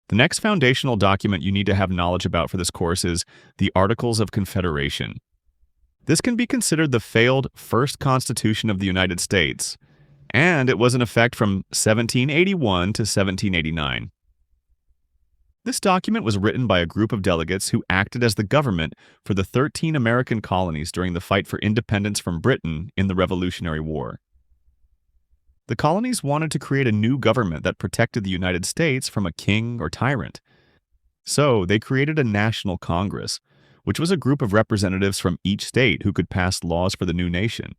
The next foundational document you need to have knowledge about for this course is the Articles of Confederation. This can be considered the failed first Constitution of the United States, and it was in effect from 1781 to 1789. This document was written by a group of delegates who acted as the government for the 13 American colonies during the fight for independence from Britain in the Revolutionary War. The colonies wanted to create a new government that protected the United States from a king or tyrant. So they created a national Congress, which was a group of representatives from each state who could pass laws for the new nation.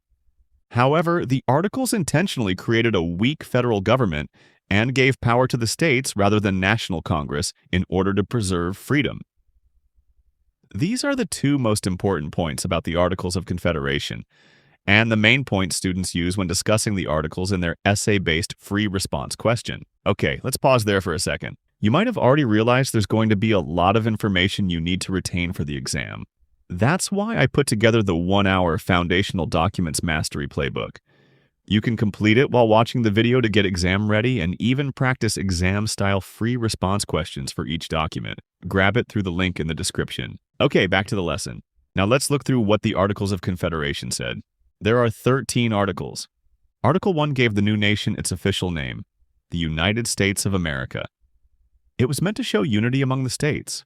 However, the Articles intentionally created a weak federal government and gave power to the states rather than national Congress in order to preserve freedom. These are the two most important points about the Articles of Confederation, and the main points students use when discussing the Articles in their essay-based free response question. Okay, let's pause there for a second. You might have already realized there's going to be a lot of information you need to retain for the exam. That's why I put together the 1-hour Foundational Documents Mastery Playbook. You can complete it while watching the video to get exam ready and even practice exam-style free response questions for each document. Grab it through the link in the description. Okay, back to the lesson. Now let's look through what the Articles of Confederation said. There are 13 articles. Article 1 gave the new nation its official name, the United States of America. It was meant to show unity among the states.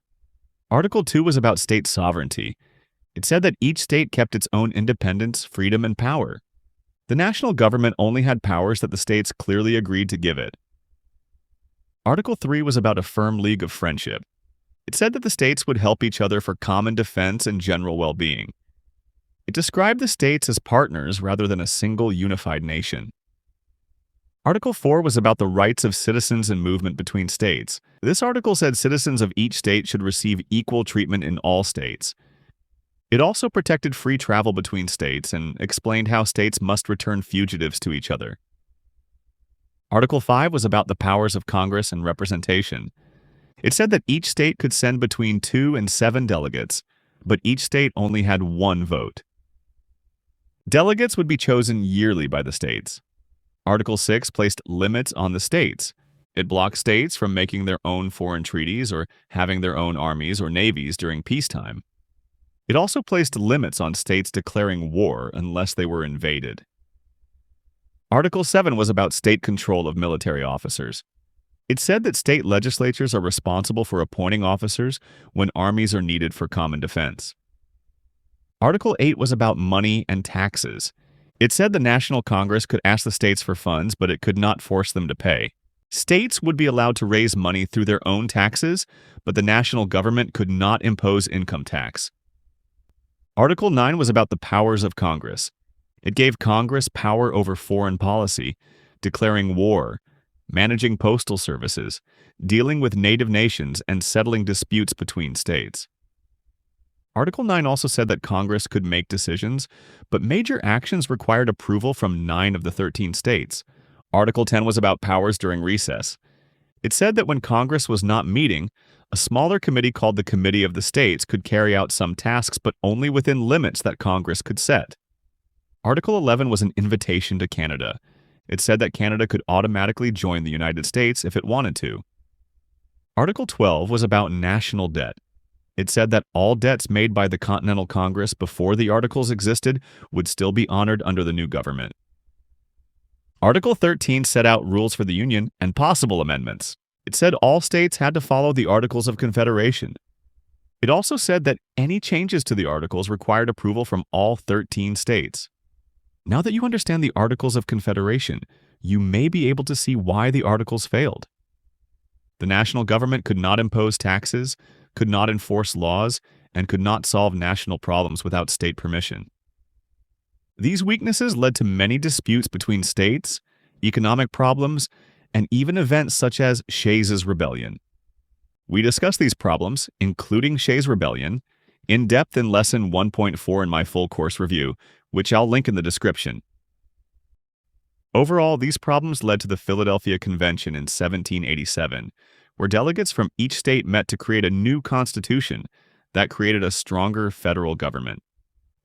Article 2 was about state sovereignty. It said that each state kept its own independence, freedom, and power. The national government only had powers that the states clearly agreed to give it. Article 3 was about a firm league of friendship. It said that the states would help each other for common defense and general well-being. It described the states as partners rather than a single unified nation. Article 4 was about the rights of citizens and movement between states. This article said citizens of each state should receive equal treatment in all states. It also protected free travel between states and explained how states must return fugitives to each other. Article 5 was about the powers of Congress and representation. It said that each state could send between 2 and 7 delegates, but each state only had 1 vote. Delegates would be chosen yearly by the states. Article 6 placed limits on the states. It blocked states from making their own foreign treaties or having their own armies or navies during peacetime. It also placed limits on states declaring war unless they were invaded. Article 7 was about state control of military officers. It said that state legislatures are responsible for appointing officers when armies are needed for common defense. Article 8 was about money and taxes. It said the National Congress could ask the states for funds, but it could not force them to pay. States would be allowed to raise money through their own taxes, but the national government could not impose income tax. Article 9 was about the powers of Congress. It gave Congress power over foreign policy, declaring war, managing postal services, dealing with native nations, and settling disputes between states. Article 9 also said that Congress could make decisions, but major actions required approval from 9 of the 13 states. Article 10 was about powers during recess. It said that when Congress was not meeting, a smaller committee called the Committee of the States could carry out some tasks, but only within limits that Congress could set. Article 11 was an invitation to Canada. It said that Canada could automatically join the United States if it wanted to. Article 12 was about national debt. It said that all debts made by the Continental Congress before the Articles existed would still be honored under the new government. Article 13 set out rules for the Union and possible amendments. It said all states had to follow the Articles of Confederation. It also said that any changes to the Articles required approval from all 13 states. Now that you understand the Articles of Confederation, you may be able to see why the Articles failed. The national government could not impose taxes, could not enforce laws, and could not solve national problems without state permission. These weaknesses led to many disputes between states, economic problems, and even events such as Shays' Rebellion. We discussed these problems, including Shays' Rebellion, in depth in Lesson 1.4 in my full course review, which I'll link in the description. Overall, these problems led to the Philadelphia Convention in 1787, where delegates from each state met to create a new constitution that created a stronger federal government.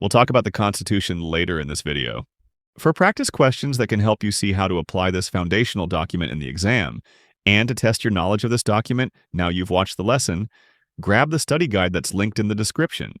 We'll talk about the Constitution later in this video. For practice questions that can help you see how to apply this foundational document in the exam, And to test your knowledge of this document, now you've watched the lesson, grab the study guide that's linked in the description.